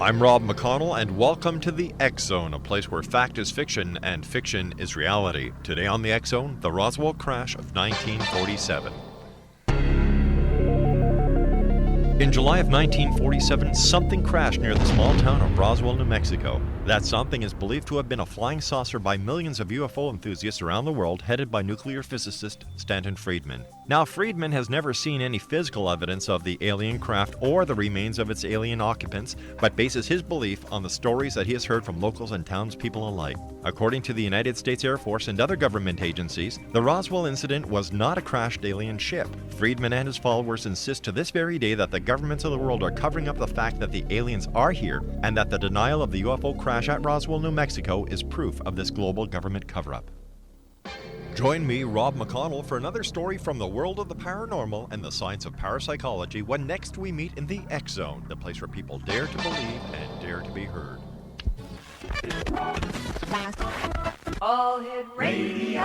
I'm Rob McConnell, and welcome to the X Zone, a place where fact is fiction and fiction is reality. Today on the X Zone, the Roswell crash of 1947. In July of 1947, something crashed near the small town of Roswell, New Mexico. That something is believed to have been a flying saucer by millions of UFO enthusiasts around the world, headed by nuclear physicist Stanton Friedman. Now, Friedman has never seen any physical evidence of the alien craft or the remains of its alien occupants, but bases his belief on the stories that he has heard from locals and townspeople alike. According to the United States Air Force and other government agencies, the Roswell incident was not a crashed alien ship. Friedman and his followers insist to this very day that the governments of the world are covering up the fact that the aliens are here, and that the denial of the UFO crash at Roswell, New Mexico is proof of this global government cover-up. Join me, Rob McConnell, for another story from the world of the paranormal and the science of parapsychology when next we meet in the X Zone, the place where people dare to believe and dare to be heard. All Hit Radio.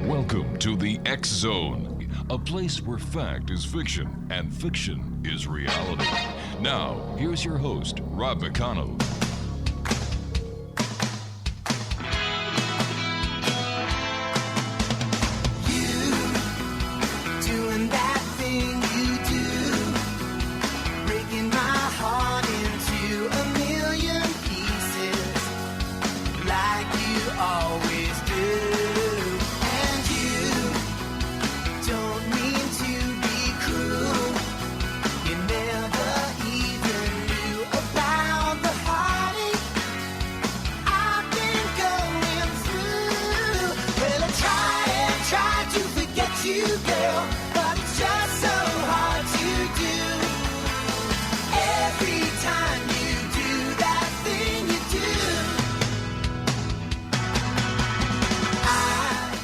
Welcome to the X Zone, a place where fact is fiction and fiction is reality. Now, here's your host, Rob McConnell.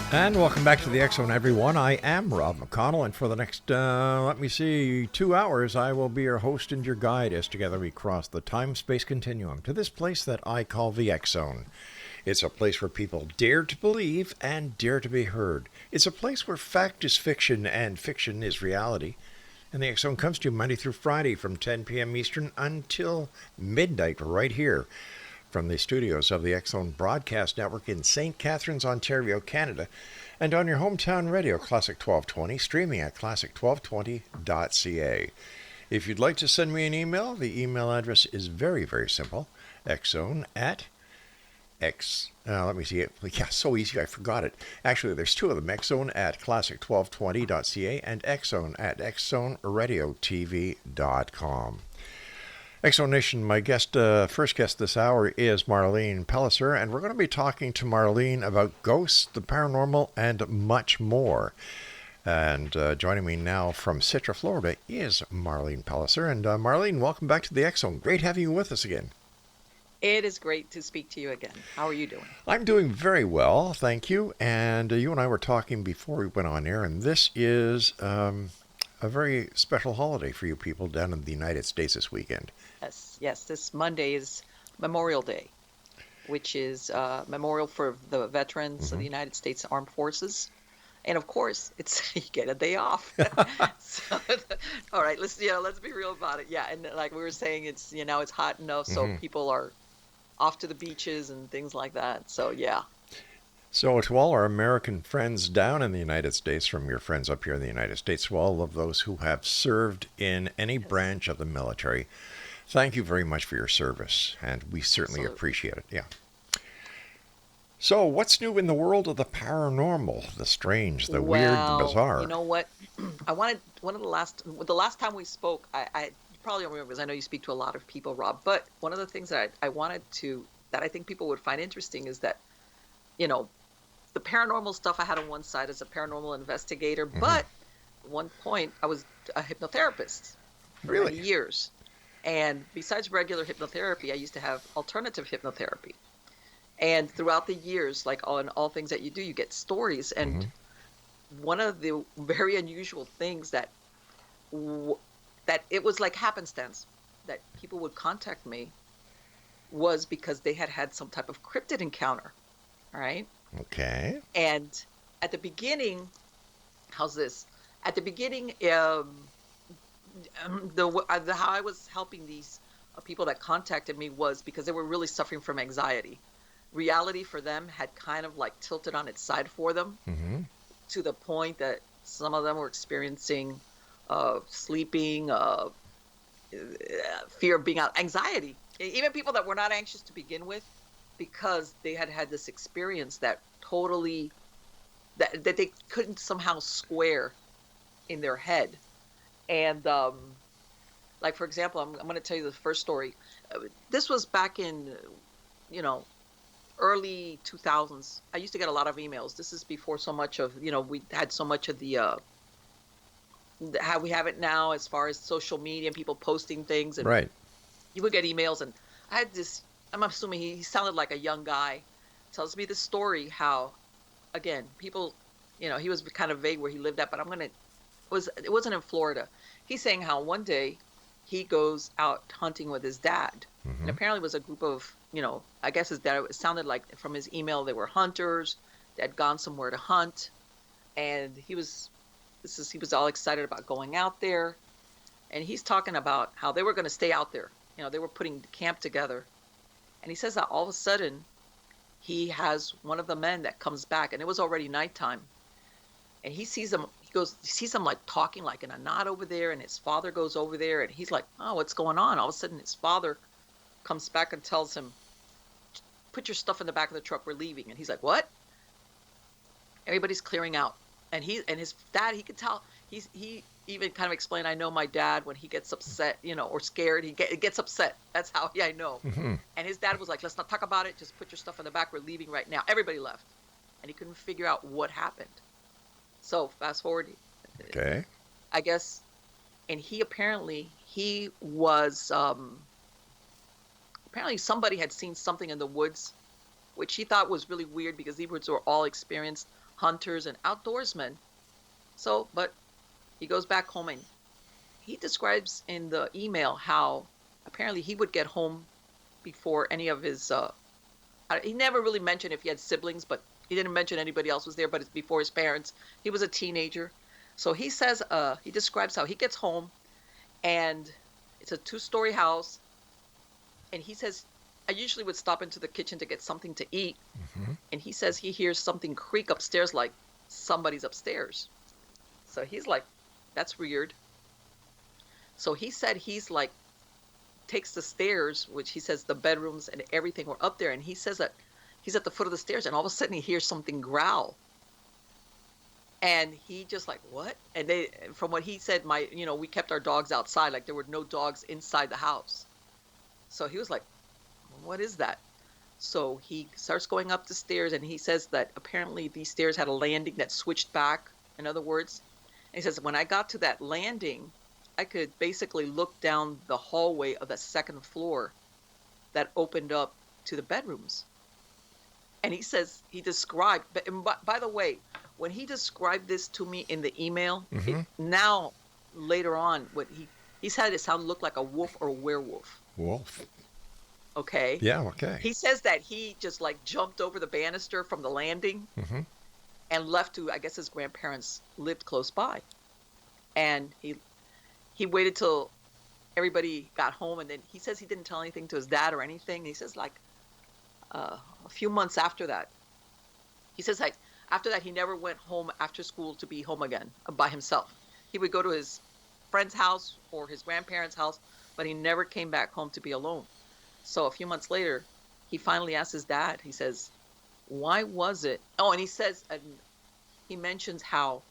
And welcome back to the X Zone, everyone. I am Rob McConnell, and for the next, 2 hours, I will be your host and your guide as together we cross the time-space continuum to this place that I call the X Zone. It's a place where people dare to believe and dare to be heard. It's a place where fact is fiction and fiction is reality. And the X Zone comes to you Monday through Friday from 10 p.m. Eastern until midnight right here from the studios of the X Zone Broadcast Network in St. Catharines, Ontario, Canada, and on your hometown radio, Classic 1220, streaming at classic1220.ca. If you'd like to send me an email, the email address is very, very simple, xzone at let me see it. Yeah, so easy, I forgot it. Actually, there's two of them, xzone at classic1220.ca and xzone at xzoneradiotv.com. X-Zone Nation, my first guest this hour is Marlene PELLICER, and we're going to be talking to Marlene about ghosts, the paranormal, and much more. And joining me now from Citra, Florida, is Marlene PELLICER. And Marlene, welcome back to the X-Zone. Great having you with us again. It is great to speak to you again. How are you doing? I'm doing very well, thank you. And you and I were talking before we went on air, and this is a very special holiday for you people down in the United States this weekend. Yes. This Monday is Memorial Day, which is memorial for the veterans of the United States Armed Forces. And of course, it's you get a day off. So, all right, let's be real about it. Yeah, and like we were saying, it's it's hot enough, so people are off to the beaches and things like that. So yeah. So to all our American friends down in the United States, from your friends up here in the United States, to all of those who have served in any branch of the military, thank you very much for your service, and we certainly appreciate it. Yeah. So what's new in the world of the paranormal, the strange, the weird, the bizarre? You know what? I wanted the last time we spoke, I probably don't remember because I know you speak to a lot of people, Rob, but one of the things that I wanted to, that I think people would find interesting is that, the paranormal stuff I had on one side as a paranormal investigator, but at one point I was a hypnotherapist for many years. And besides regular hypnotherapy, I used to have alternative hypnotherapy. And throughout the years, like on all things that you do, you get stories. And one of the very unusual things that it was like happenstance that people would contact me was because they had some type of cryptid encounter. All right. Okay. And at the beginning, how's this? At the beginning, how I was helping these people that contacted me was because they were really suffering from anxiety. Reality for them had kind of like tilted on its side for them, to the point that some of them were experiencing sleeping, fear of being out, anxiety. Even people that were not anxious to begin with, because they had had this experience that totally, that they couldn't somehow square in their head. And like, for example, I'm going to tell you the first story. This was back in, you know, early 2000s. I used to get a lot of emails. This is before so much of, we had so much of the how we have it now, as far as social media and people posting things. And Right. you would get emails. And I had this, I'm assuming he sounded like a young guy, tells me this story how, again, people, he was kind of vague where he lived at, but it wasn't in Florida. He's saying how one day he goes out hunting with his dad. And apparently it was a group of, I guess his dad, it sounded like from his email, they were hunters. They had gone somewhere to hunt. And he was all excited about going out there. And he's talking about how they were going to stay out there. They were putting camp together. And he says that all of a sudden he has one of the men that comes back, and it was already nighttime. And he sees him, he sees him like talking like in a knot over there, and his father goes over there, and he's like, oh, what's going on? All of a sudden his father comes back and tells him, put your stuff in the back of the truck, we're leaving. And he's like, what? Everybody's clearing out. And his dad, he could tell, he even kind of explained, I know my dad, when he gets upset, or scared, he gets upset. That's how I know. And his dad was like, let's not talk about it. Just put your stuff in the back. We're leaving right now. Everybody left. And he couldn't figure out what happened. So fast forward. Okay. I guess, and he was, apparently somebody had seen something in the woods, which he thought was really weird because these were all experienced hunters and outdoorsmen. So, but he goes back home, and he describes in the email how apparently he would get home before any of his, he never really mentioned if he had siblings, but he didn't mention anybody else was there, but it's before his parents. He was a teenager. So he says, he describes how he gets home, and it's a 2-story house. And he says, I usually would stop into the kitchen to get something to eat. And he says he hears something creak upstairs, like somebody's upstairs. So he's like, that's weird. So he said he's like, takes the stairs, which he says the bedrooms and everything were up there. And he says that he's at the foot of the stairs, and all of a sudden he hears something growl. And he just like, what? And from what he said, we kept our dogs outside. Like there were no dogs inside the house. So he was like, what is that? So he starts going up the stairs, and he says that apparently these stairs had a landing that switched back. In other words, and he says, when I got to that landing, I could basically look down the hallway of the second floor that opened up to the bedrooms. And he says he described, by the way, when he described this to me in the email, now later on, what he said it sounded looked like a wolf or a werewolf. Wolf. Okay. Yeah. Okay. He says that he just like jumped over the banister from the landing and left to, I guess his grandparents lived close by. And he waited till everybody got home, and then he says he didn't tell anything to his dad or anything. He says like a few months after that, he says like after that he never went home after school to be home again by himself. He would go to his friend's house or his grandparents' house, but he never came back home to be alone. So a few months later, he finally asked his dad, he says, why was it? Oh, and he says, and he mentions how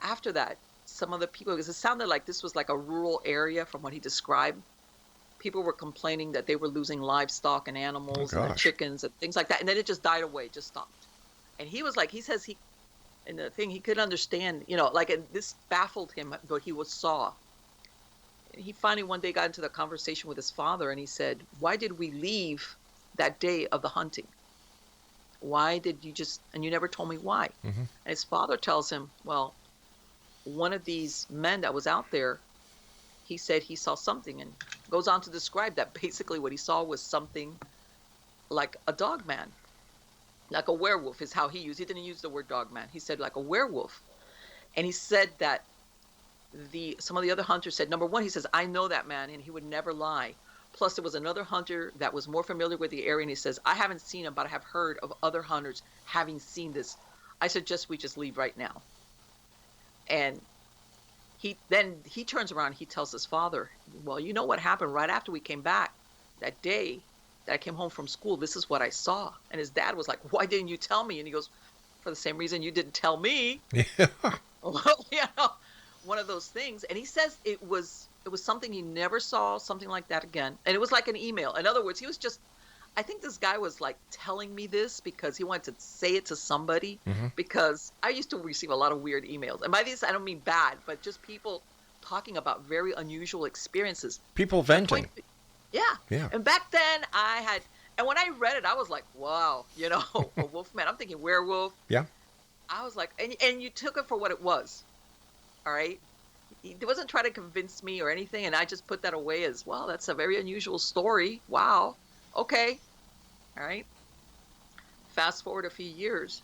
after that, some of the people, because it sounded like this was like a rural area from what he described, people were complaining that they were losing livestock and animals and the chickens and things like that. And then it just died away, just stopped. And he was like, he says and the thing he could understand, like, and this baffled him, what he saw. He finally one day got into the conversation with his father, and he said, why did we leave that day of the hunting? Why did you and you never told me why? And his father tells him, well, one of these men that was out there, he said he saw something, and goes on to describe that basically what he saw was something like a dog man. like a werewolf is how he used. He didn't use the word dog man. He said like a werewolf. And he said that some of the other hunters said, number one, he says, I know that man and he would never lie. Plus, there was another hunter that was more familiar with the area, and he says, I haven't seen him, but I have heard of other hunters having seen this. I suggest we just leave right now. And he turns around and he tells his father, well, you know what happened right after we came back that day that I came home from school? This is what I saw. And his dad was like, why didn't you tell me? And he goes, for the same reason you didn't tell me. Yeah. Well, one of those things. And he says it was something he never saw, something like that again. And it was like an email. In other words, he was just, I think this guy was like telling me this because he wanted to say it to somebody, because I used to receive a lot of weird emails. And by this, I don't mean bad, but just people talking about very unusual experiences. People venting. Yeah. And back then and when I read it, I was like, wow, a wolf man. I'm thinking werewolf. Yeah. I was like, and you took it for what it was. All right. He wasn't trying to convince me or anything. And I just put that away as, well, that's a very unusual story. Wow. Okay. All right. Fast forward a few years.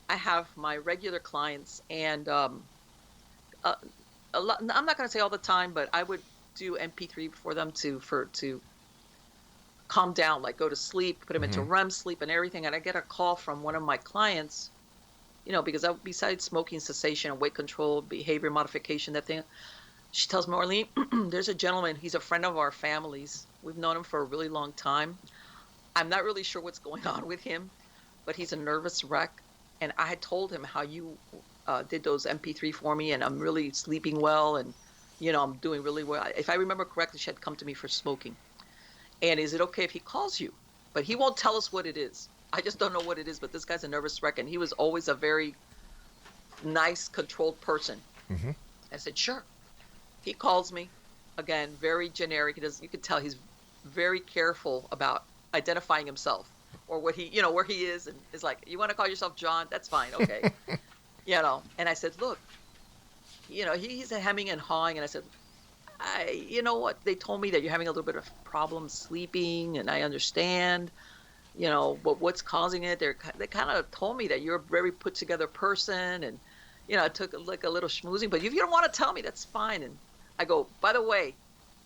I have my regular clients, and a lot, I'm not going to say all the time, but I would do MP3 for them to calm down, like go to sleep, put them into REM sleep and everything. And I get a call from one of my clients, because besides smoking cessation and weight control, behavior modification, that thing, she tells me, Marlene, there's a gentleman, he's a friend of our family's. We've known him for a really long time. I'm not really sure what's going on with him, but he's a nervous wreck. And I had told him how you did those MP3 for me, and I'm really sleeping well, and I'm doing really well. If I remember correctly, she had come to me for smoking. And is it okay if he calls you? But he won't tell us what it is. I just don't know what it is, but this guy's a nervous wreck, and he was always a very nice, controlled person. I said, sure. He calls me, again, very generic. You could tell he's very careful about identifying himself or what where he is, and is like, you want to call yourself John? That's fine, okay. And I said, look, he's hemming and hawing, and I said, you know what? They told me that you're having a little bit of problems sleeping, and I understand, but what's causing it? They kind of told me that you're a very put together person, and I took like a little schmoozing, but if you don't want to tell me, that's fine. And I go, by the way,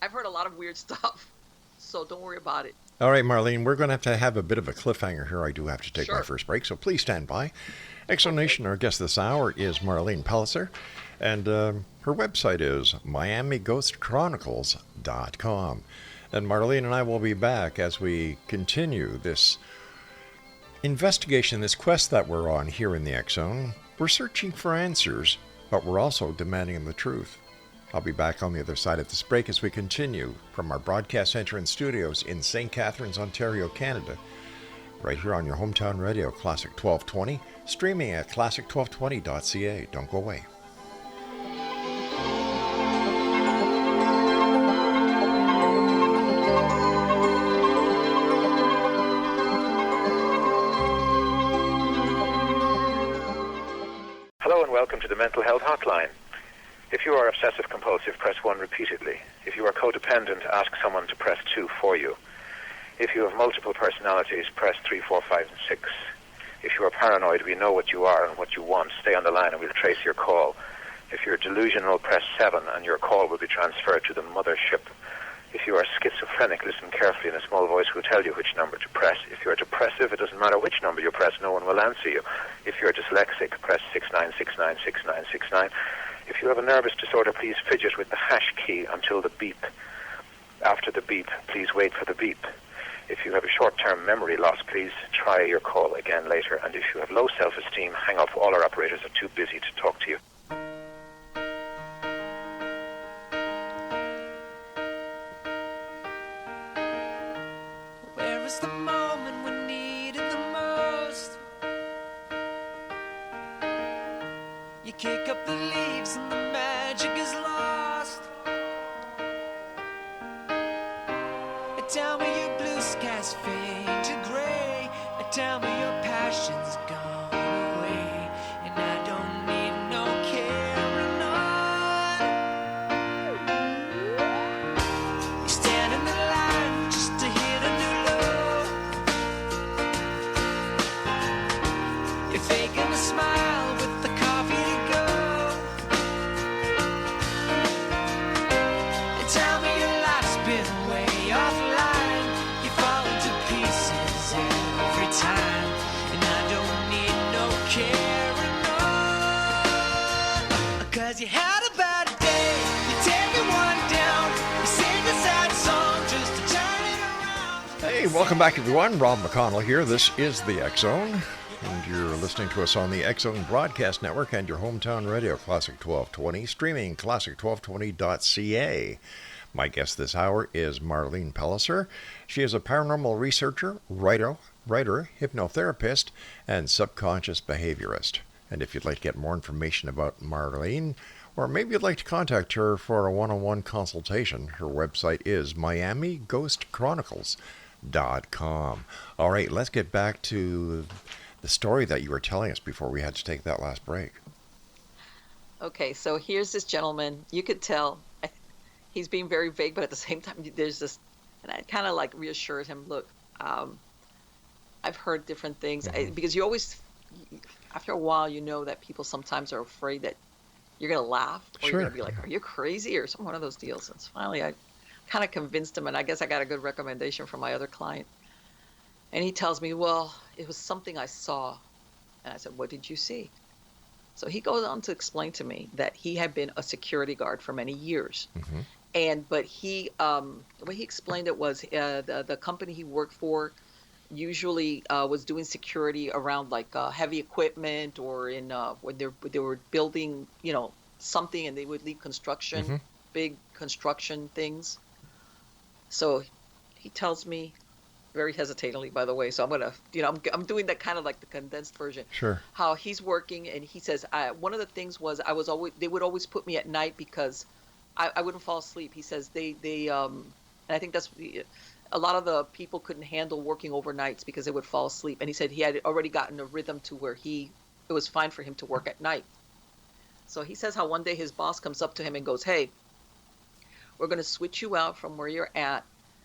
I've heard a lot of weird stuff, so don't worry about it. All right, Marlene, we're going to have a bit of a cliffhanger here. I do have to take my Sure. first break, so please stand by. Exonation, our guest this hour is Marlene PELLICER, and her website is miamighostchronicles.com. And Marlene and I will be back as we continue this investigation, this quest that we're on here in the X Zone. We're searching for answers, but we're also demanding the truth. I'll be back on the other side of this break as we continue from our broadcast center and studios in St. Catharines, Ontario, Canada, right here on your hometown radio, Classic 1220, streaming at classic1220.ca. Don't go away. Hello and welcome to the Mental Health Hotline. If you are obsessive compulsive, press 1 repeatedly. If you are codependent, ask someone to press 2 for you. If you have multiple personalities, press 3, 4, 5, and 6. If you are paranoid, we know what you are and what you want. Stay on the line and we'll trace your call. If you're delusional, press 7 and your call will be transferred to the mothership. If you are schizophrenic, listen carefully and a small voice will tell you which number to press. If you're depressive, it doesn't matter which number you press, no one will answer you. If you're dyslexic, press 69696969. If you have a nervous disorder, please fidget with the hash key until the beep. After the beep, please wait for the beep. If you have a short-term memory loss, please try your call again later. And if you have low self-esteem, hang up. All our operators are too busy to talk to you. Where is the moment we needed the most? You kick up the leaves and the magic is lost. Tell me your blue skies fade to gray. Tell me your passion's gone away. And I don't need no carrying on. You stand in the line just to hit a new low. 'cause you had a bad day. You take one down, you sing a sad song just to turn it around. Hey, welcome back, everyone. Rob McConnell here. This is the X Zone, and you're listening to us on the X Zone Broadcast Network and your hometown radio, Classic 1220, streaming classic1220.ca. My guest this hour is Marlene PELLICER. She is a paranormal researcher, writer, hypnotherapist, and subconscious behaviorist. And if you'd like to get more information about Marlene, or maybe you'd like to contact her for a one-on-one consultation, her website is miamighostchronicles.com. All right, let's get back to the story that you were telling us before we had to take that last break. Okay, so here's this gentleman. You could tell he's being very vague, but at the same time, there's this, and I kind of like reassured him, look, I've heard different things, because you always, after a while, you know that people sometimes are afraid that you're going to laugh, or you're going to be like, are you crazy, or some one of those deals. And so finally, I kind of convinced him, and I guess I got a good recommendation from my other client. And he tells me, well, it was something I saw. And I said, what did you see? So he goes on to explain to me that he had been a security guard for many years. But he, the way he explained it was the company he worked for usually was doing security around like heavy equipment, or in when they were building, something, and they would leave construction, big construction things. So he tells me, very hesitatingly, by the way, so I'm gonna, I'm doing that kind of like the condensed version. Sure. How he's working, and he says one of the things was they would always put me at night because I wouldn't fall asleep. He says they and I think that's a lot of the people couldn't handle working overnights because they would fall asleep. And he said he had already gotten a rhythm to where it was fine for him to work at night. So he says how one day his boss comes up to him and goes, hey, we're going to switch you out from where you're at.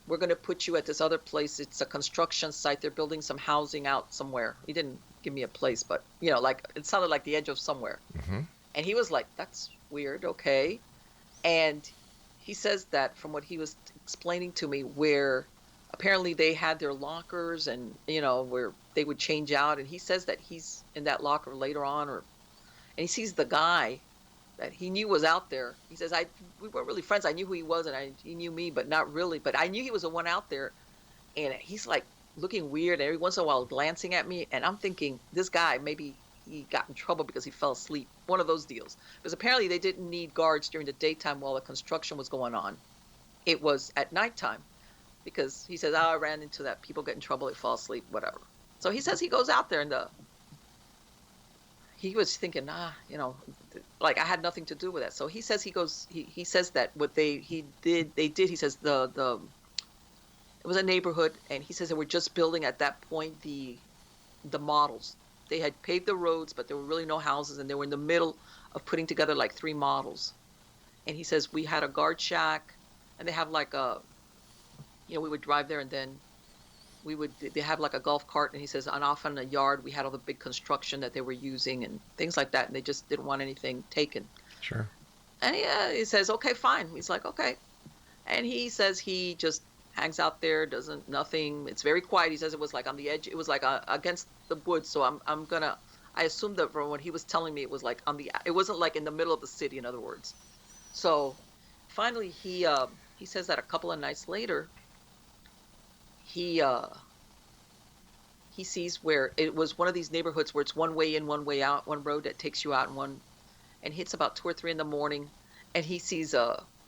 We're going to put you at this other place. It's a construction site. They're building some housing out somewhere. He didn't give me a place, but, like it sounded like the edge of somewhere. And he was like, that's weird. Okay. And he says that from what he was explaining to me, where apparently they had their lockers and, where they would change out. And he says that he's in that locker later on, and he sees the guy that he knew was out there. He says, we weren't really friends. I knew who he was, and he knew me, but not really. But I knew he was the one out there. And he's like looking weird, and every once in a while glancing at me. And I'm thinking, this guy, maybe he got in trouble because he fell asleep. One of those deals. Because apparently they didn't need guards during the daytime while the construction was going on. It was at nighttime. Because he says, I ran into that. People get in trouble, they fall asleep, whatever. So he says he goes out there, and he was thinking, like I had nothing to do with that. So he says he says that what he did, he says it was a neighborhood, and he says they were just building at that point the models. They had paved the roads, but there were really no houses, and they were in the middle of putting together like 3 models. And he says we had a guard shack, and they have like we would drive there, and then they have like a golf cart, and he says, and off in the yard we had all the big construction that they were using and things like that, and they just didn't want anything taken. Sure. And he says, okay, fine. He's like, okay. And he says he just hangs out there, nothing. It's very quiet. He says it was like on the edge. It was like against the woods. So I assumed that from what he was telling me, it was like it wasn't like in the middle of the city, in other words. So finally he says that a couple of nights later, he sees where it was one of these neighborhoods where it's one way in, one way out, one road that takes you out, and hits about 2 or 3 in the morning, and he sees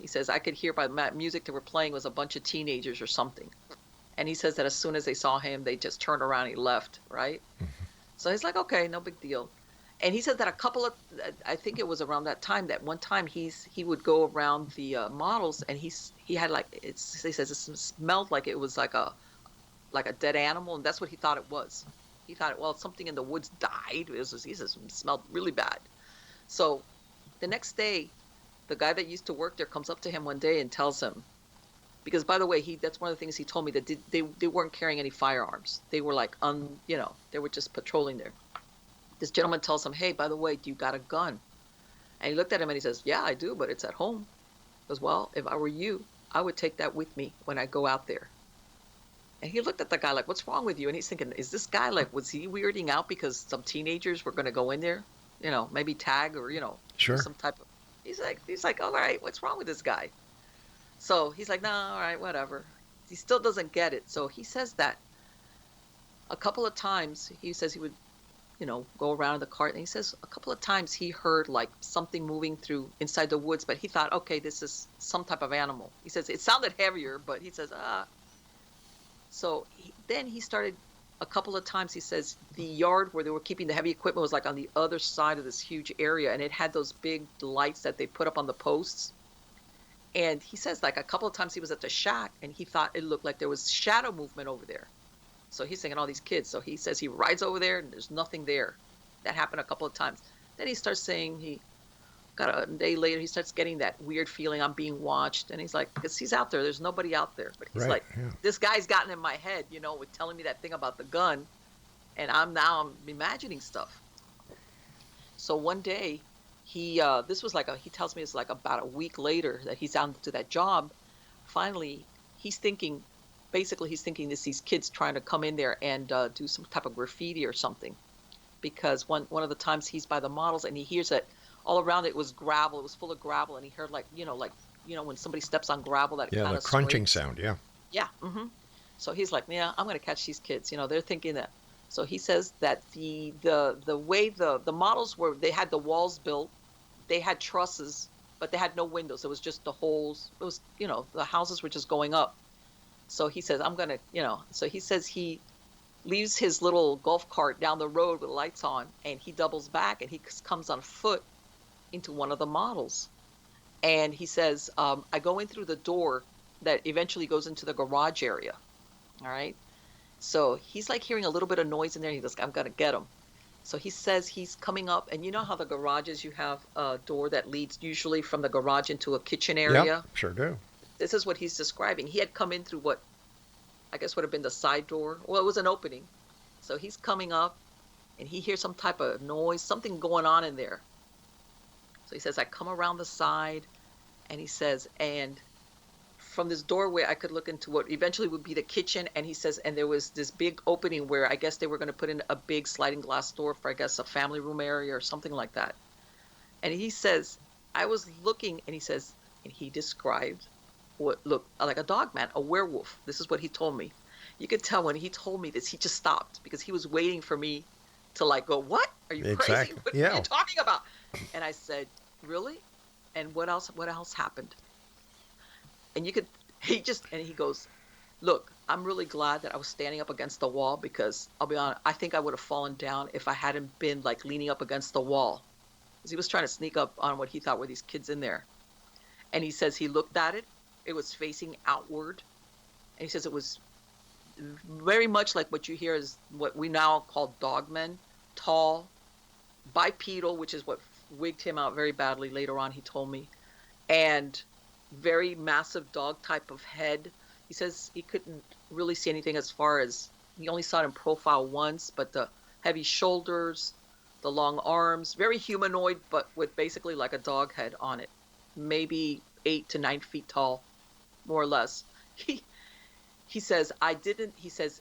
he says I could hear by the music that were playing was a bunch of teenagers or something, and he says that as soon as they saw him, they just turned around and he left, right? So he's like, okay, no big deal. And he said that I think it was around that time, that one time he would go around the models, and he had he says it smelled like it was like a dead animal, and that's what he thought it was. He thought, something in the woods died. He says it smelled really bad. So the next day, the guy that used to work there comes up to him one day and tells him, because by the way, that's one of the things he told me, that they weren't carrying any firearms. They were like they were just patrolling there. This gentleman tells him, hey, by the way, do you got a gun? And he looked at him and he says, yeah, I do, but it's at home. He goes, well, if I were you, I would take that with me when I go out there. And he looked at the guy like, what's wrong with you? And he's thinking, is this guy like, was he weirding out because some teenagers were going to go in there? Maybe tag or, sure, some type of. He's like, all right, what's wrong with this guy? So he's like, no, all right, whatever. He still doesn't get it. So he says that a couple of times. He says he would, go around in the cart, and he says a couple of times he heard like something moving through inside the woods, but he thought, okay, this is some type of animal. He says it sounded heavier, but he says, ah. So then he started a couple of times. He says the yard where they were keeping the heavy equipment was like on the other side of this huge area, and it had those big lights that they put up on the posts. And he says like a couple of times he was at the shack, and he thought it looked like there was shadow movement over there. So he's thinking all these kids. So he says he rides over there and there's nothing there. That happened a couple of times. Then he starts saying he got a day later, he starts getting that weird feeling I'm being watched. And he's like, because he's out there, there's nobody out there. But he's like, this guy's gotten in my head, with telling me that thing about the gun. And I'm imagining stuff. So one day this was he tells me it's like about a week later that he's on to that job. Finally, he's thinking these kids trying to come in there and do some type of graffiti or something, because one of the times he's by the models and he hears that all around it was gravel. It was full of gravel, and he heard when somebody steps on gravel, that kind of the crunching scrapes. sound. Yeah. Yeah. Mm-hmm. So he's like, yeah, I'm going to catch these kids. They're thinking that. So he says that the way the models were, they had the walls built, they had trusses, but they had no windows. It was just the holes. It was the houses were just going up. So he says, I'm going to, so he says he leaves his little golf cart down the road with lights on, and he doubles back and he comes on foot into one of the models. And he says, I go in through the door that eventually goes into the garage area. All right. So he's like hearing a little bit of noise in there. He goes, I'm going to get him. So he says he's coming up, and you know how the garages, you have a door that leads usually from the garage into a kitchen area? Yeah, sure do. This is what he's describing. He had come in through what I guess would have been the side door. Well, it was an opening. So he's coming up, and he hears some type of noise, something going on in there. So he says, I come around the side, and he says, and from this doorway, I could look into what eventually would be the kitchen. And he says, and there was this big opening where I guess they were going to put in a big sliding glass door for, I guess, a family room area or something like that. And he says, I was looking, and he says, and he described what looked like a dog man, a werewolf. This is what he told me. You could tell when he told me this, he just stopped because he was waiting for me to go, what? Are you crazy? What are you talking about? And I said, really? And what else happened? And he goes, look, I'm really glad that I was standing up against the wall, because I'll be honest, I think I would have fallen down if I hadn't been leaning up against the wall, because he was trying to sneak up on what he thought were these kids in there. And he says he looked at it. It was facing outward. And he says it was very much like what you hear is what we now call dogmen, tall, bipedal, which is what wigged him out very badly later on, he told me, and very massive dog type of head. He says he couldn't really see anything as far as, he only saw it in profile once, but the heavy shoulders, the long arms, very humanoid, but with basically like a dog head on it, maybe 8 to 9 feet tall, more or less. He says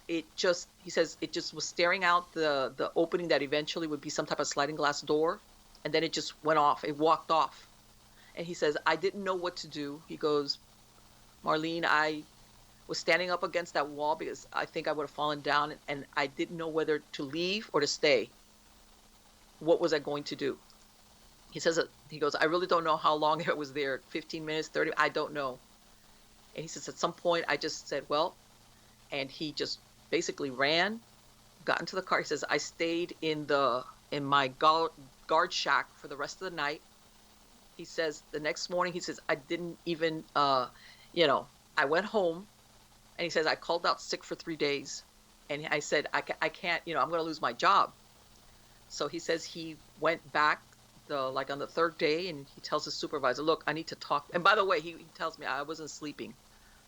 it just was staring out the opening that eventually would be some type of sliding glass door, and then it just went off. It walked off. And he says, I didn't know what to do. He goes, Marlene, I was standing up against that wall because I think I would have fallen down, and I didn't know whether to leave or to stay. What was I going to do? He goes, I really don't know how long it was there, 15 minutes, 30, I don't know. And he says, at some point, I just said, well, and he just basically ran, got into the car. He says, I stayed in my guard shack for the rest of the night. He says, the next morning, he says, I didn't even, I went home, and he says, I called out sick for 3 days. And I said, I can't, I'm going to lose my job. So he says he went back on the third day, and he tells his supervisor, look, I need to talk. And by the way, he tells me I wasn't sleeping.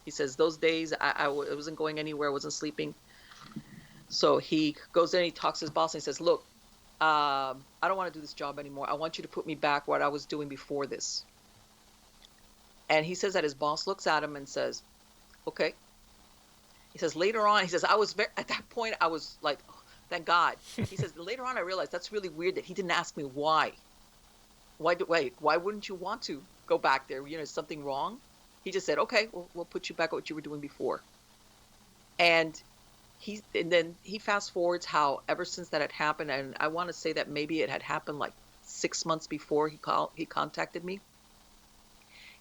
He says those days I wasn't going anywhere, I wasn't sleeping. So he goes in, he talks to his boss, and he says, look, I don't want to do this job anymore. I want you to put me back what I was doing before this. And he says that his boss looks at him and says, okay. He says later on, he says, at that point, I was like, oh, thank God. He says later on, I realized that's really weird that he didn't ask me why. why wouldn't you want to go back there? Is something wrong? He just said, okay, we'll put you back at what you were doing before. And then he fast forwards how ever since that had happened, and I want to say that maybe it had happened like 6 months before he contacted me.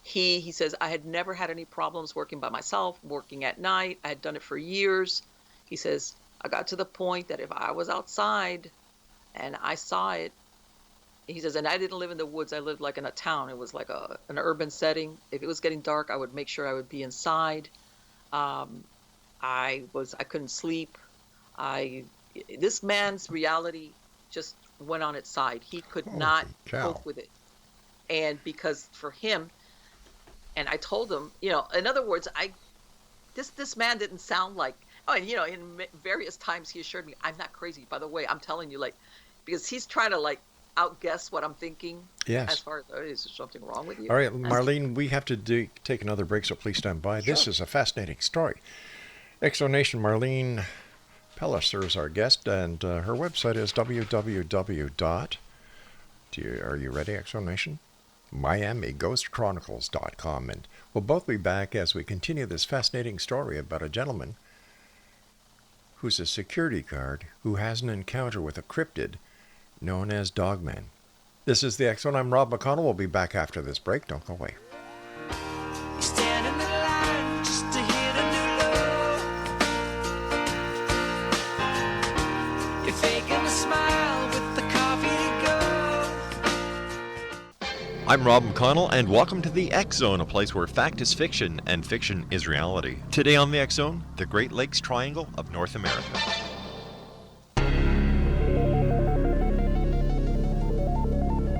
He says, I had never had any problems working by myself, working at night. I had done it for years. He says, I got to the point that if I was outside and I saw it, he says, and I didn't live in the woods. I lived like in a town. It was like an urban setting. If it was getting dark, I would make sure I would be inside. I couldn't sleep. This man's reality just went on its side. He could not cope with it. And because for him, and I told him, in other words, this man didn't sound like, in various times he assured me, I'm not crazy. By the way, I'm telling you, because he's trying to outguess what I'm thinking. Yes. As far as, is there something wrong with you? All right, Marlene, we have to take another break, so please stand by. Sure. This is a fascinating story. Exonation Marlene PELLICER is our guest, and her website is Are you ready, Exonation? MiamiGhostChronicles.com, and we'll both be back as we continue this fascinating story about a gentleman who's a security guard who has an encounter with a cryptid known as Dogman. This is the X-Zone. I'm Rob McConnell. We'll be back after this break. Don't go away. Stand in the line just to hit a new low. You're faking a smile with the coffee to go. I'm Rob McConnell, and welcome to the X-Zone, a place where fact is fiction and fiction is reality. Today on the X-Zone, the Great Lakes Triangle of North America.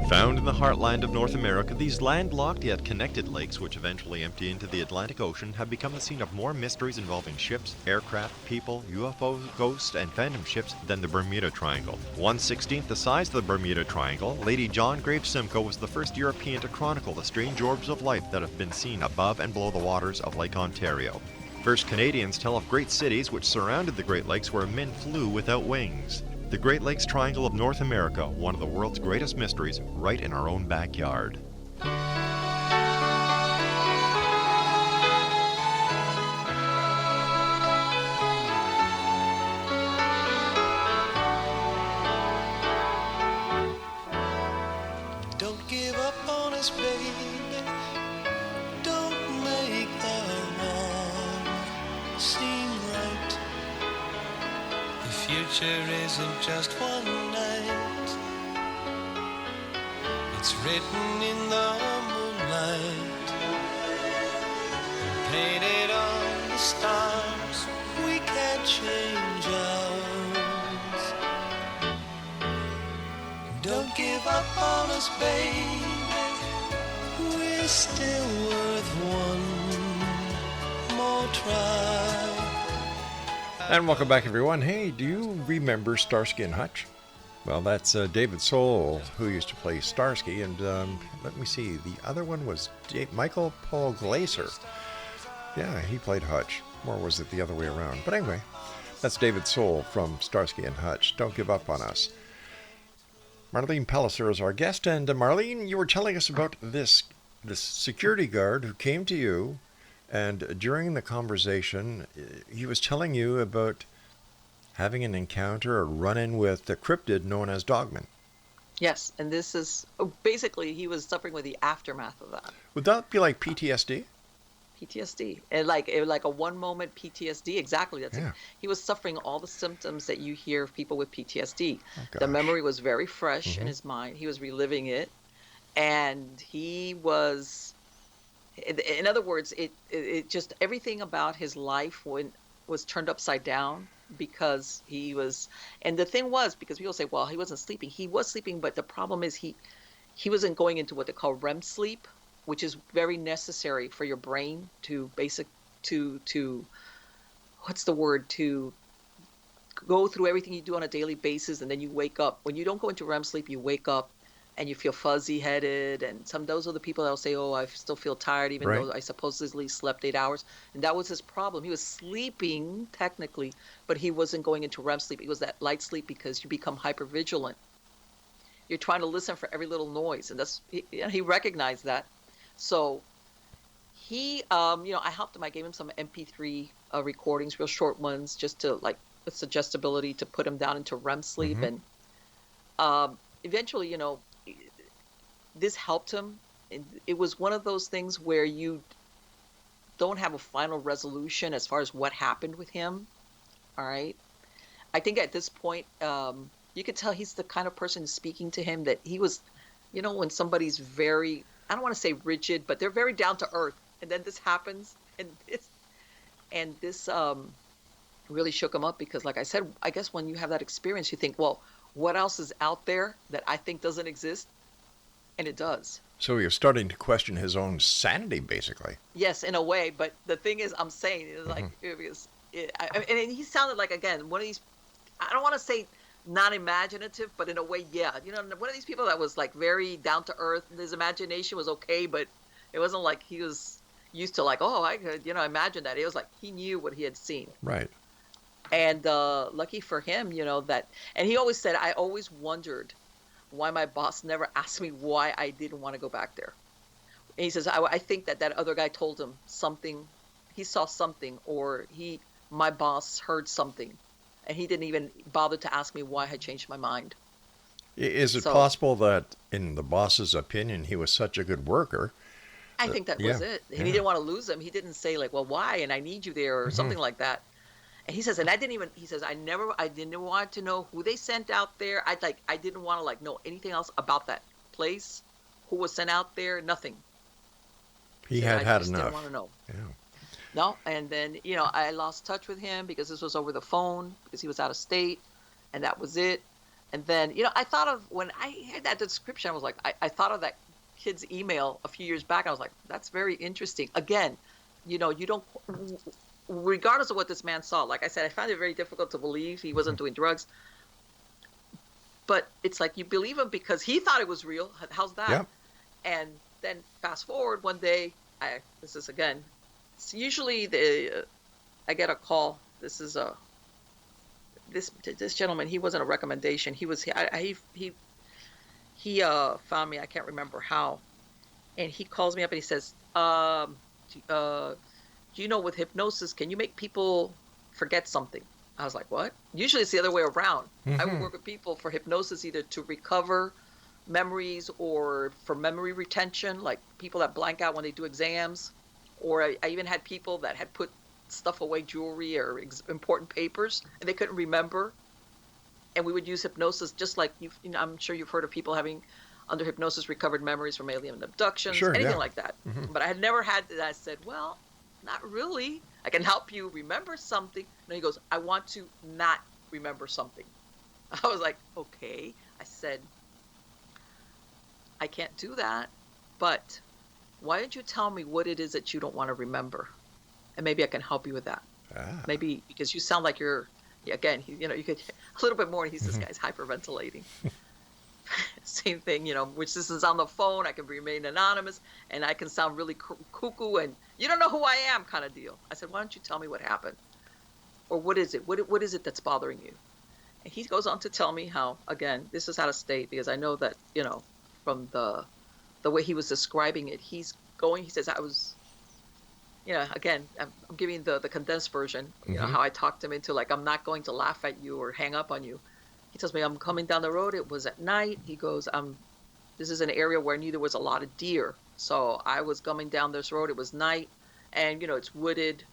Found in the heartland of North America, these landlocked yet connected lakes, which eventually empty into the Atlantic Ocean, have become the scene of more mysteries involving ships, aircraft, people, UFOs, ghosts, and phantom ships than the Bermuda Triangle. 1/16th the size of the Bermuda Triangle, Lady John Graves Simcoe was the first European to chronicle the strange orbs of light that have been seen above and below the waters of Lake Ontario. First Canadians tell of great cities which surrounded the Great Lakes where men flew without wings. The Great Lakes Triangle of North America, one of the world's greatest mysteries, right in our own backyard. Don't give up on us, baby. Don't make the wrong seem right. The future isn't just one night. It's written in the moonlight and painted on the stars. We can't change ours. Don't give up on us, baby. We're still worth one more try. And welcome back, everyone. Hey, do you remember Starsky and Hutch? Well, that's David Soul, who used to play Starsky, and let me see, the other one was Michael Paul Glaser. Yeah, he played Hutch. Or was it the other way around? But anyway, that's David Soul from Starsky and Hutch. Don't give up on us. Marlene PELLICER is our guest, and Marlene, you were telling us about this security guard who came to you, and during the conversation, he was telling you about having an encounter or run-in with the cryptid known as Dogman. Yes, and this is basically he was suffering with the aftermath of that. Would that be like PTSD? PTSD, and like a one-moment PTSD. Exactly. That's it. He was suffering all the symptoms that you hear of people with PTSD. The memory was very fresh in his mind. He was reliving it, and he was. In other words, it just everything about his life was turned upside down because he was. And the thing was, because people say, well, he wasn't sleeping. He was sleeping, but the problem is he wasn't going into what they call REM sleep, which is very necessary for your brain to go through everything you do on a daily basis, and then you wake up. When you don't go into REM sleep, you wake up and you feel fuzzy-headed, and those are the people that will say, oh, I still feel tired, even though I supposedly slept 8 hours. And that was his problem. He was sleeping, technically, but he wasn't going into REM sleep. It was that light sleep because you become hypervigilant. you're trying to listen for every little noise, and he recognized that. So he, I helped him. I gave him some MP3 recordings, real short ones, just to like with suggestibility to put him down into REM sleep. Mhm. And eventually, this helped him. And it was one of those things where you don't have a final resolution as far as what happened with him. All right. I think at this point, you could tell he's the kind of person speaking to him that he was, when somebody's very, I don't want to say rigid, but they're very down to earth. And then this happens, and this really shook him up because, like I said, I guess when you have that experience, you think, well, what else is out there that I think doesn't exist? And it does. So you're starting to question his own sanity, basically. Yes, in a way. But the thing is, I'm saying is like, and he sounded like, again, one of these, I don't want to say non-imaginative, but in a way, yeah. One of these people that was like very down to earth. His imagination was okay, but it wasn't like he was used to like, oh, I could, imagine that. It was like he knew what he had seen. Right. And lucky for him, that, and he always said, I always wondered why my boss never asked me why I didn't want to go back there. And he says, I think that other guy told him something, he saw something, or my boss heard something, and he didn't even bother to ask me why I changed my mind. Is it possible that, in the boss's opinion, he was such a good worker? I think that was it. And he didn't want to lose him. He didn't say like, well, why? And I need you there or something like that. And he says, and he says, I didn't want to know who they sent out there. I didn't want to like know anything else about that place, who was sent out there, nothing. He had enough. Didn't want to know. Yeah. No, and then, I lost touch with him because this was over the phone because he was out of state, and that was it. And then, I thought of, when I heard that description, I was like, I thought of that kid's email a few years back. I was like, that's very interesting. Again, you don't, regardless of what this man saw, like I said, I found it very difficult to believe he wasn't doing drugs. But it's like you believe him because he thought it was real. How's that? Yeah. And then fast forward one day, this is again, it's usually I get a call. This is this gentleman. He wasn't a recommendation. He found me. I can't remember how, and he calls me up and he says, do you know with hypnosis, can you make people forget something? I was like, what? Usually it's the other way around. I would work with people for hypnosis, either to recover memories or for memory retention, like people that blank out when they do exams. Or I even had people that had put stuff away, jewelry or important papers, and they couldn't remember. And we would use hypnosis, just like I'm sure you've heard of people having under hypnosis recovered memories from alien abductions, anything like that. But I had never had that. I said, well, not really. I can help you remember something. And he goes, I want to not remember something. I was like, okay. I said, I can't do that, but why don't you tell me what it is that you don't want to remember? And maybe I can help you with that. Maybe because you sound like you're, again, you could a little bit more. And he's this guy's hyperventilating. Same thing, which this is on the phone. I can remain anonymous and I can sound really cuckoo and you don't know who I am kind of deal. I said, why don't you tell me what happened? Or what is it? What is it that's bothering you? And he goes on to tell me how, again, this is out of state because I know that, from the way he was describing it, he says, I was, again, I'm giving the condensed version, how I talked him into like, I'm not going to laugh at you or hang up on you. He tells me, I'm coming down the road. It was at night. He goes, this is an area where I knew there was a lot of deer. So I was coming down this road. It was night and, it's wooded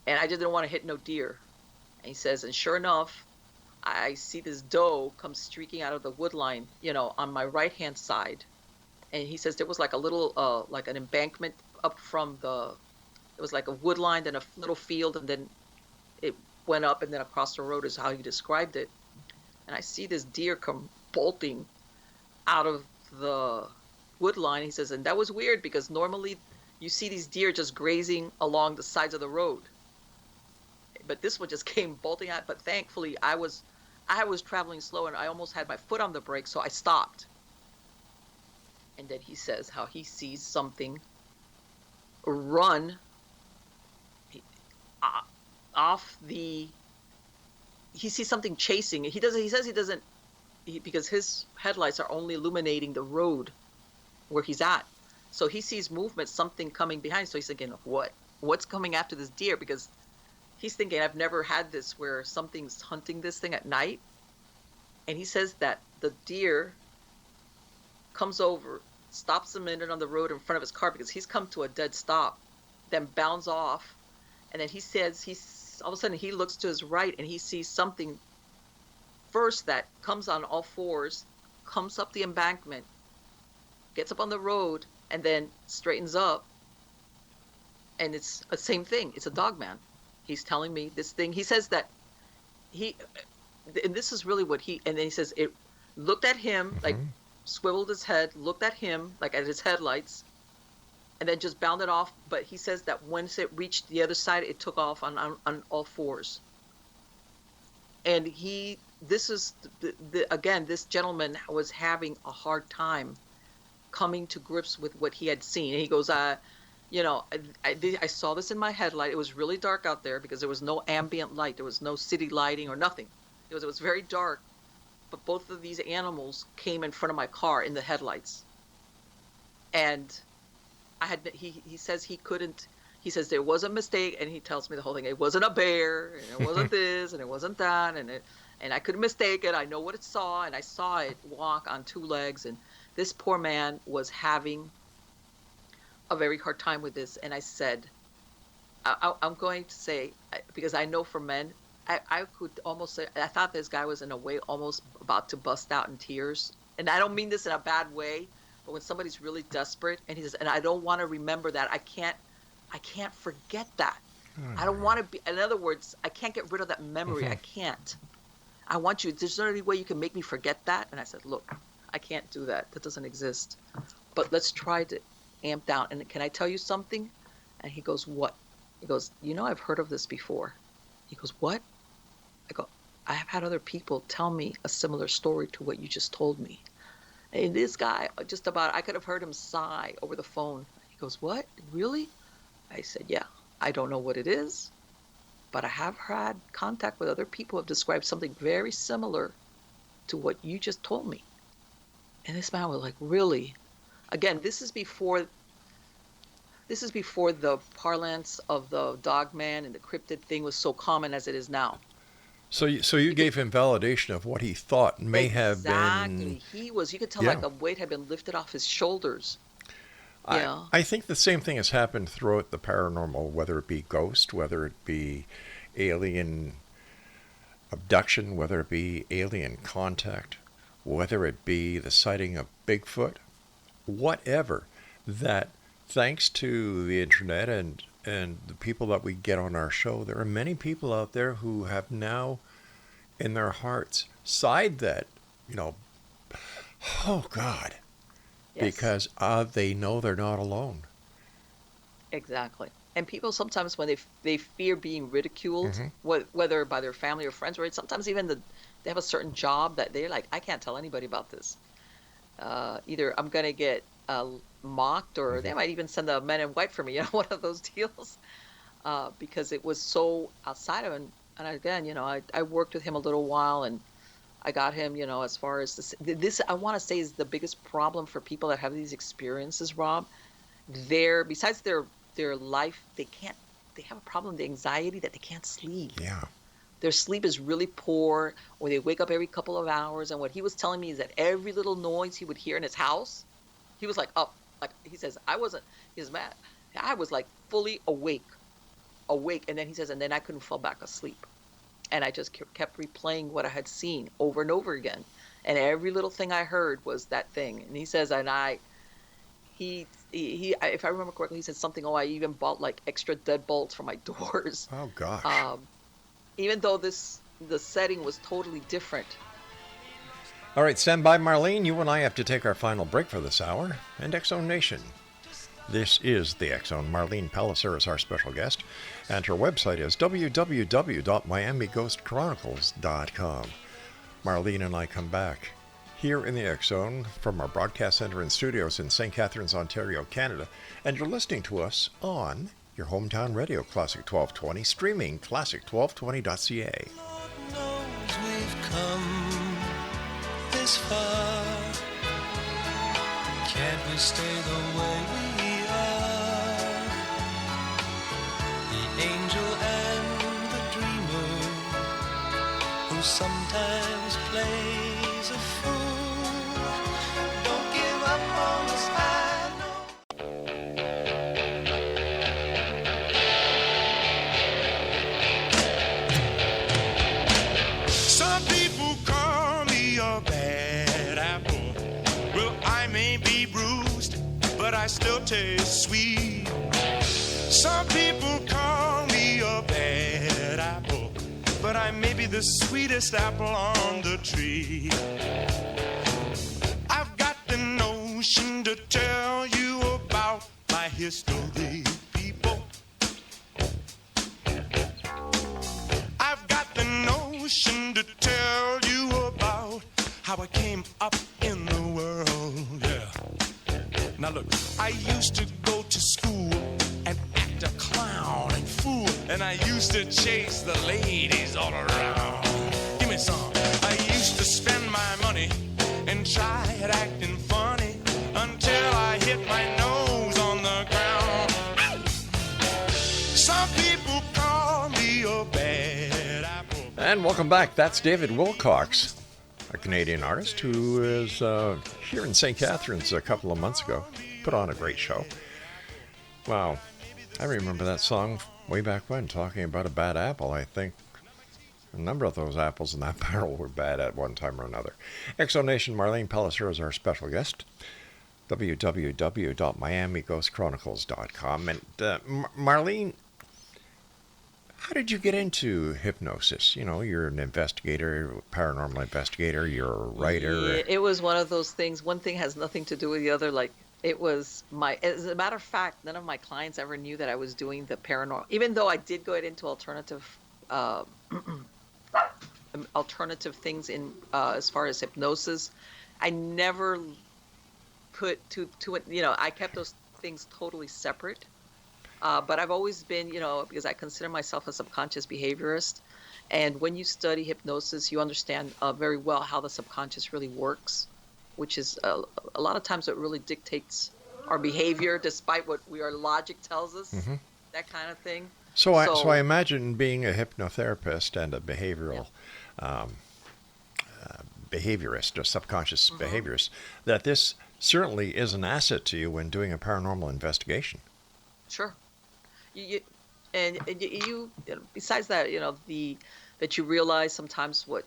and I just didn't want to hit no deer. And he says, and sure enough, I see this doe come streaking out of the wood line, on my right-hand side. And he says there was like a little, like an embankment up from it was like a wood line, then a little field, and then it went up and then across the road is how he described it. And I see this deer come bolting out of the wood line. He says, and that was weird because normally you see these deer just grazing along the sides of the road. But this one just came bolting out. But thankfully, I was traveling slow and I almost had my foot on the brake, so I stopped. And then he says how he sees something run off he sees something chasing. He says he doesn't because his headlights are only illuminating the road where he's at. So he sees movement, something coming behind. So he's thinking, what's coming after this deer? Because he's thinking, I've never had this where something's hunting this thing at night. And he says that the deer comes over, stops a minute on the road in front of his car because he's come to a dead stop, then bounds off. And then he says, all of a sudden he looks to his right and he sees something first that comes on all fours, comes up the embankment, gets up on the road, and then straightens up. And it's the same thing. It's a dog man. He's telling me this thing. He says that and this is really and then he says it looked at him, like swiveled his head, looked at him, like at his headlights, and then just bounded off. But he says that once it reached the other side, it took off on all fours. And this gentleman was having a hard time coming to grips with what he had seen. And he goes, I saw this in my headlight. It was really dark out there because there was no ambient light. There was no city lighting or nothing. It was very dark, but both of these animals came in front of my car in the headlights. And he says he couldn't, he says there was a mistake, and he tells me the whole thing. It wasn't a bear, and it wasn't this, and it wasn't that, and I couldn't mistake it. I know what it saw, and I saw it walk on two legs, and this poor man was having a very hard time with this. And I said, I'm going to say, because I know for men, I could almost say, I thought this guy was in a way almost about to bust out in tears. And I don't mean this in a bad way, but when somebody's really desperate, and he says, and I don't want to remember that. I can't forget that. I don't want to be, in other words, I can't get rid of that memory. I can't. I want you, there's no any way you can make me forget that. And I said, look, I can't do that. That doesn't exist. But let's try to amp down. And can I tell you something? And he goes, what? He goes, I've heard of this before. He goes, what? I go, I have had other people tell me a similar story to what you just told me. And this guy, I could have heard him sigh over the phone. He goes, what? Really? I said, yeah, I don't know what it is, but I have had contact with other people who have described something very similar to what you just told me. And this man was like, really? Again, this is before the parlance of the dog man and the cryptid thing was so common as it is now. So you gave him validation of what he thought may have been. Exactly. You could tell like the weight had been lifted off his shoulders. I think the same thing has happened throughout the paranormal, whether it be ghost, whether it be alien abduction, whether it be alien contact, whether it be the sighting of Bigfoot, whatever, that thanks to the internet and the people that we get on our show, there are many people out there who have now in their hearts sighed that, oh God, because they know they're not alone. Exactly. And people sometimes when they fear being ridiculed, whether by their family or friends, or sometimes even they have a certain job that they're like, I can't tell anybody about this. Either I'm going to get mocked, or they might even send a men in white for me, one of those deals, because it was so outside of it. And again, I worked with him a little while, and I got him, as far as this I want to say is the biggest problem for people that have these experiences, Rob. Besides their life, they have a problem, the anxiety that they can't sleep. Yeah. Their sleep is really poor, or they wake up every couple of hours. And what he was telling me is that every little noise he would hear in his house, he was like up. Like he says, I was like fully awake. And then he says, and then I couldn't fall back asleep. And I just kept replaying what I had seen over and over again. And every little thing I heard was that thing. And he says, he if I remember correctly, he said something, I even bought like extra deadbolts for my doors. Oh gosh. Even though the setting was totally different. All right, stand by, Marlene. You and I have to take our final break for this hour. And X-Zone Nation. This is the X-Zone. Marlene PELLICER is our special guest. And her website is www.miamighostchronicles.com. Marlene and I come back here in the X-Zone from our broadcast center and studios in St. Catharines, Ontario, Canada. And you're listening to us on your hometown radio, Classic 1220, streaming classic1220.ca. Lord knows we've come this far. Can't we stay the way we are? The angel and the dreamer, who sometimes plays a fool. Don't give up on us, I know. Some people call me a bad apple. Well, I may be bruised, but I still taste sweet. Some people call me a bad apple, but I may be the sweetest apple on the tree. I've got the notion to tell you about my history, people. I've got the notion to tell you about how I came up in the world, yeah. Now look, I used to go to school and act a clown and fool, and I used to chase the ladies all around. Give me some. I used to spend my money and try at acting funny until I hit my nose on the ground. Some people call me a bad apple. And welcome back. That's David Wilcox, a Canadian artist who is here in St. Catharines a couple of months ago. Put on a great show. Wow. I remember that song way back when, talking about a bad apple. I think a number of those apples in that barrel were bad at one time or another. Exonation, Marlene PELLICER is our special guest. www.miamighostchronicles.com. And Marlene, how did you get into hypnosis? You know, you're an investigator, paranormal investigator, you're a writer. Yeah, it was one of those things. One thing has nothing to do with the other. Like, it was as a matter of fact, none of my clients ever knew that I was doing the paranormal, even though I did go into alternative things in as far as hypnosis. I never put I kept those things totally separate. But I've always been, because I consider myself a subconscious behaviorist. And when you study hypnosis, you understand very well how the subconscious really works, which is a lot of times it really dictates our behavior, despite what our logic tells us, that kind of thing. So I imagine being a hypnotherapist and a behavioral behaviorist, a subconscious behaviorist, that this certainly is an asset to you when doing a paranormal investigation. Sure. Besides that, that you realize sometimes what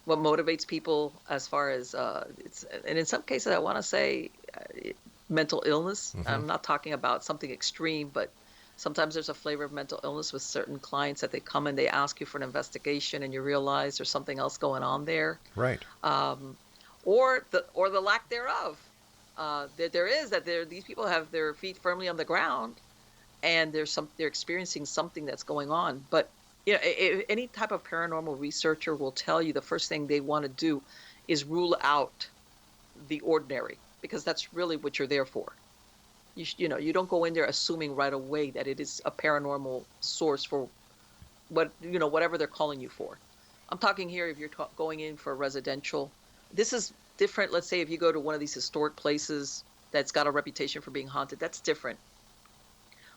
motivates people as far as and in some cases I want to say mental illness. I'm not talking about something extreme, but sometimes there's a flavor of mental illness with certain clients that they come and they ask you for an investigation and you realize there's something else going on there. Right. Or the lack thereof. These people have their feet firmly on the ground, and they're experiencing something that's going on. But any type of paranormal researcher will tell you the first thing they want to do is rule out the ordinary, because that's really what you're there for. You don't go in there assuming right away that it is a paranormal source for whatever they're calling you for. I'm talking here if you're going in for residential. This is different. Let's say if you go to one of these historic places that's got a reputation for being haunted, that's different.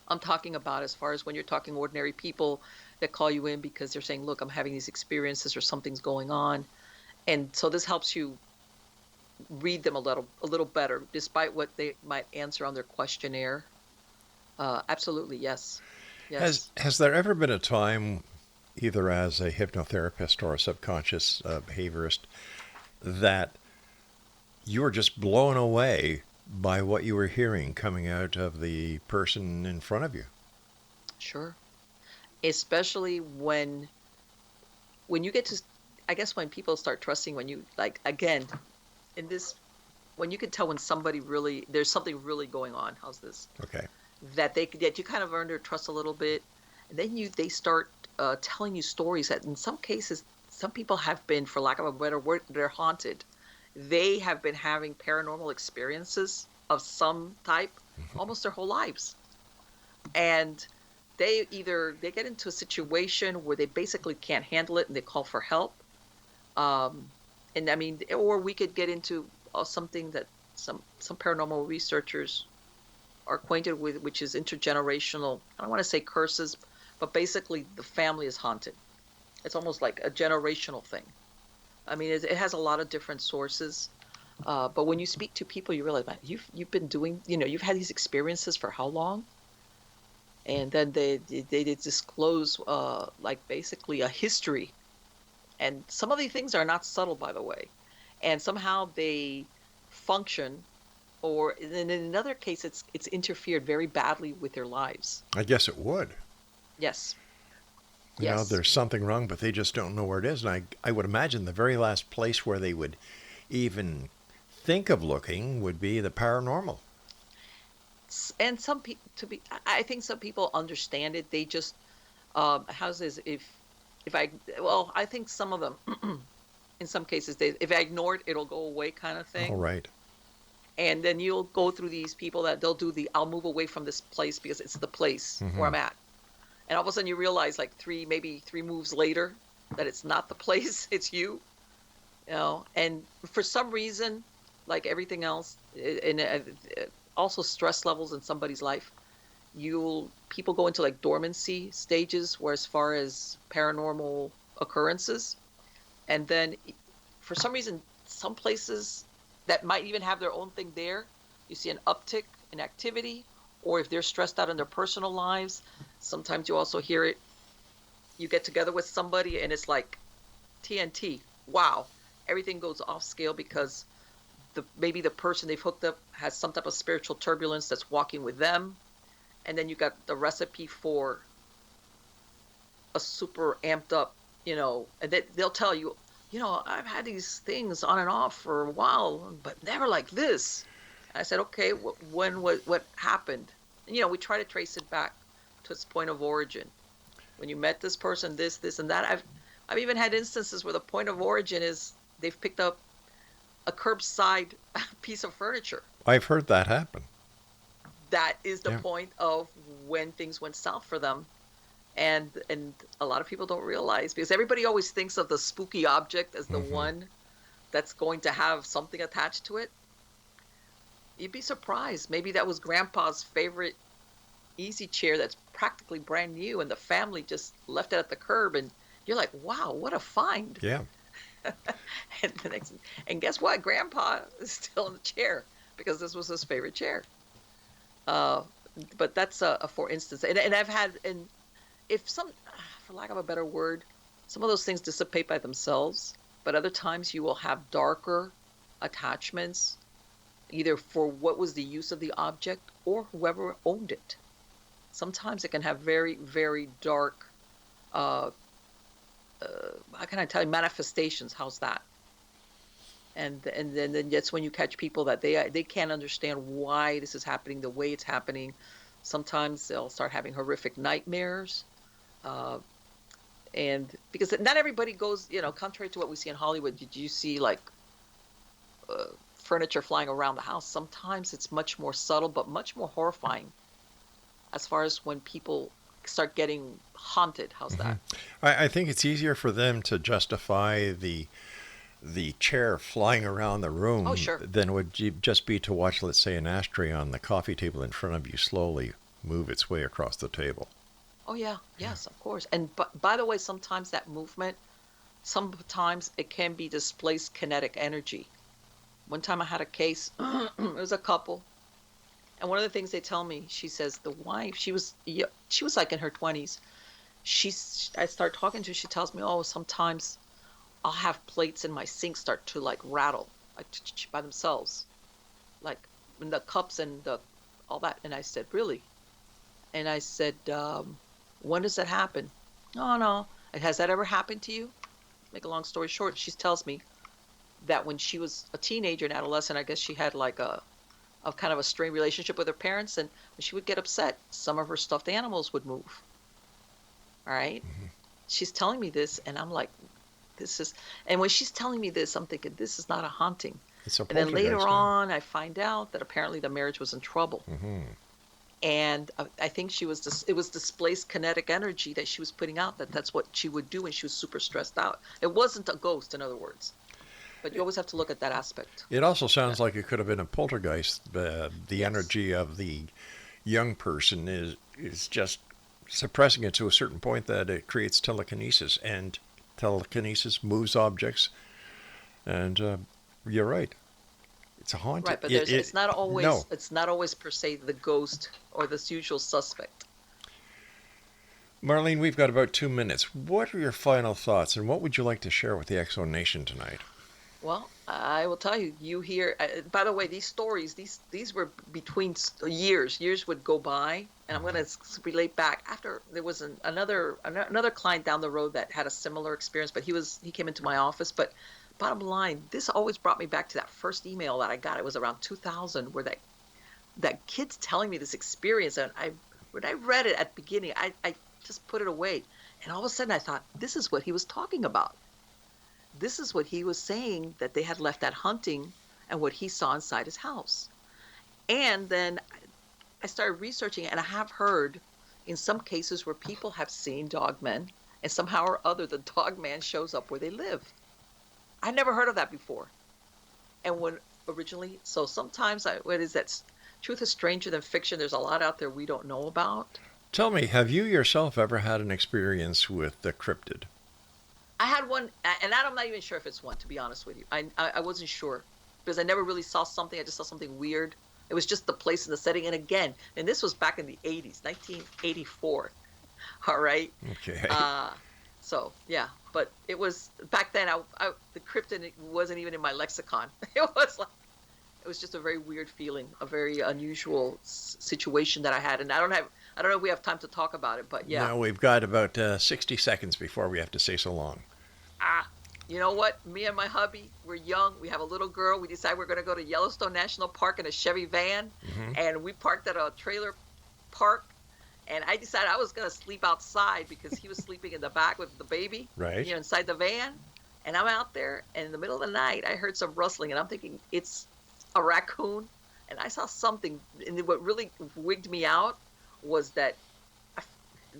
I'm talking about as far as when you're talking ordinary people that call you in because they're saying, look, I'm having these experiences or something's going on. And so this helps you read them a little better, despite what they might answer on their questionnaire. Absolutely, yes. Has there ever been a time, either as a hypnotherapist or a subconscious behaviorist, that you were just blown away by what you were hearing coming out of the person in front of you? Sure. Especially when you get to, I guess when people start trusting, when you, like, again, when you can tell when somebody really, there's something really going on. How's this? Okay. That you kind of earn their trust a little bit. And then they start telling you stories that in some cases, some people have been, for lack of a better word, they're haunted. They have been having paranormal experiences of some type almost their whole lives. And they get into a situation where they basically can't handle it and they call for help. And I mean, or we could get into something that some paranormal researchers are acquainted with, which is intergenerational. I don't want to say curses, but basically the family is haunted. It's almost like a generational thing. I mean, it has a lot of different sources. But when you speak to people, you realize, man, you've been doing, you've had these experiences for how long? And then they disclose like basically a history. And some of these things are not subtle, by the way. And somehow they function, or in another case, it's interfered very badly with their lives. I guess it would. Yes. Yes. There's something wrong, but they just don't know where it is. And I would imagine the very last place where they would even think of looking would be the paranormal. And some people, I think some people understand it. They just, how's this? I think some of them, in some cases, if I ignore it, it'll go away kind of thing. All right. And then you'll go through these people that they'll do I'll move away from this place because it's the place where I'm at. And all of a sudden you realize like maybe three moves later that it's not the place, it's you. And for some reason, like everything else, and also stress levels in somebody's life, people go into like dormancy stages where as far as paranormal occurrences. And then for some reason, some places that might even have their own thing there, you see an uptick in activity, or if they're stressed out in their personal lives, sometimes you also hear it. You get together with somebody and it's like TNT. Wow. Everything goes off scale because maybe the person they've hooked up has some type of spiritual turbulence that's walking with them. And then you got the recipe for a super amped up, and they'll tell you, I've had these things on and off for a while, but never like this. I said, okay, what happened? And, we try to trace it back to its point of origin. When you met this person, this, and that. I've even had instances where the point of origin is they've picked up a curbside piece of furniture. I've heard that happen. That is the point of when things went south for them. And a lot of people don't realize, because everybody always thinks of the spooky object as the one that's going to have something attached to it. You'd be surprised. Maybe that was Grandpa's favorite easy chair that's practically brand new, and the family just left it at the curb, and you're like, wow, what a find. Yeah. And guess what? Grandpa is still in the chair because this was his favorite chair. But that's for instance. And I've had, for lack of a better word, some of those things dissipate by themselves, but other times you will have darker attachments, either for what was the use of the object or whoever owned it. Sometimes it can have very, very dark, how can I tell you, manifestations. How's that? And then that's when you catch people that they can't understand why this is happening the way it's happening. Sometimes they'll start having horrific nightmares. And because not everybody goes, contrary to what we see in Hollywood, did you see like furniture flying around the house? Sometimes it's much more subtle, but much more horrifying as far as when people start getting haunted. How's that? I think it's easier for them to justify the chair flying around the room than it would just be to watch, let's say, an ashtray on the coffee table in front of you slowly move its way across the table. Oh, yeah. Yes, of course. And by the way, sometimes that movement, sometimes it can be displaced kinetic energy. One time I had a case, it was a couple. And one of the things they tell me, she says the wife, she was like in her 20s. I start talking to her, she tells me, sometimes I'll have plates in my sink start to like rattle like by themselves, like in the cups and all that. And I said, really? And I said, when does that happen? Oh, no. Has that ever happened to you? Make a long story short, she tells me that when she was a teenager and adolescent, I guess she had like a kind of a strained relationship with her parents, and when she would get upset, some of her stuffed animals would move. All right? She's telling me this, and I'm like, and when she's telling me this, I'm thinking, this is not a haunting. It's a and then later on, I find out that apparently the marriage was in trouble. And I think it was displaced kinetic energy that she was putting out, that's what she would do when she was super stressed out. It wasn't a ghost, in other words. But you always have to look at that aspect. It also sounds like it could have been a poltergeist. The energy of the young person is just suppressing it to a certain point that it creates telekinesis, and telekinesis moves objects. And you're right. It's a haunting. Right, but it's not always no. it's not always per se the ghost or the usual suspect. Marlene, we've got about 2 minutes. What are your final thoughts, and what would you like to share with the Exo Nation tonight? Well, I will tell you. You hear. By the way, these stories, these were between years. Years would go by, and I'm going to relate back. After there was another client down the road that had a similar experience, but he came into my office. But bottom line, this always brought me back to that first email that I got. It was around 2000, where that kid's telling me this experience, and when I read it at the beginning, I just put it away, and all of a sudden I thought, this is what he was talking about. This is what he was saying, that they had left that hunting and what he saw inside his house. And then I started researching, and I have heard in some cases where people have seen dogmen, and somehow or other the dogman shows up where they live. I never heard of that before. And so sometimes what is that? Truth is stranger than fiction. There's a lot out there we don't know about. Tell me, have you yourself ever had an experience with the cryptid? I had one, and I'm not even sure if it's one, to be honest with you. I wasn't sure, because I never really saw something. I just saw something weird. It was just the place and the setting. And again, and this was back in the 80s, 1984. All right? Okay. So, yeah. But it was, back then, the cryptid wasn't even in my lexicon. It was just a very weird feeling, a very unusual situation that I had. And I don't know if we have time to talk about it, but yeah. No, we've got about 60 seconds before we have to say so long. You know what? Me and my hubby, we're young. We have a little girl. We decide we're going to go to Yellowstone National Park in a Chevy van. Mm-hmm. And we parked at a trailer park. And I decided I was going to sleep outside because he was sleeping in the back with the baby. Right. Inside the van. And I'm out there. And in the middle of the night, I heard some rustling. And I'm thinking, it's a raccoon. And I saw something. And what really wigged me out was that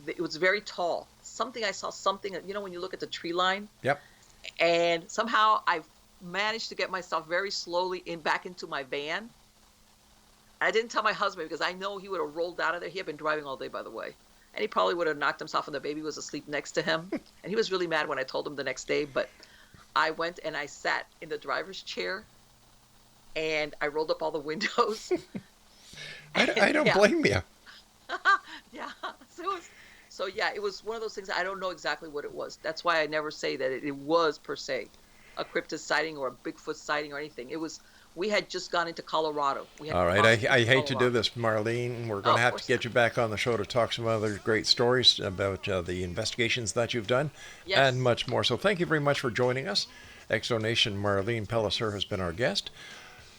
it was very tall. I saw something, when you look at the tree line. Yep. And somehow I managed to get myself very slowly back into my van. I didn't tell my husband because I know he would have rolled out of there. He had been driving all day, by the way. And he probably would have knocked himself, and the baby was asleep next to him. And he was really mad when I told him the next day. But I went and I sat in the driver's chair, and I rolled up all the windows. I don't blame you. Yeah. So it was one of those things. I don't know exactly what it was. That's why I never say that it was per se a cryptid sighting or a Bigfoot sighting or anything. We had just gone into Colorado. All right. I hate to do this, Marlene. We're going to have to get you back on the show to talk some other great stories about the investigations that you've done, yes, and much more. So thank you very much for joining us. Exonation Marlene PELLICER has been our guest.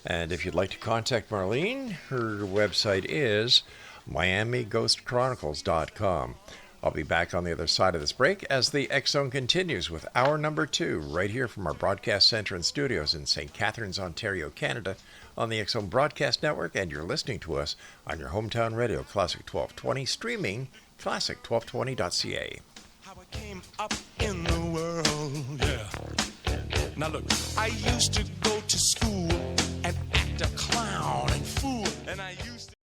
And if you'd like to contact Marlene, her website is miamighostchronicles.com. I'll be back on the other side of this break as the X Zone continues with hour number 2 right here from our broadcast center and studios in St. Catharines, Ontario, Canada on the X Zone Broadcast Network, and you're listening to us on your hometown radio, Classic 1220, streaming classic1220.ca. How I came up in the world, yeah. Now look, I used to go to school and act a clown and fool, and I used to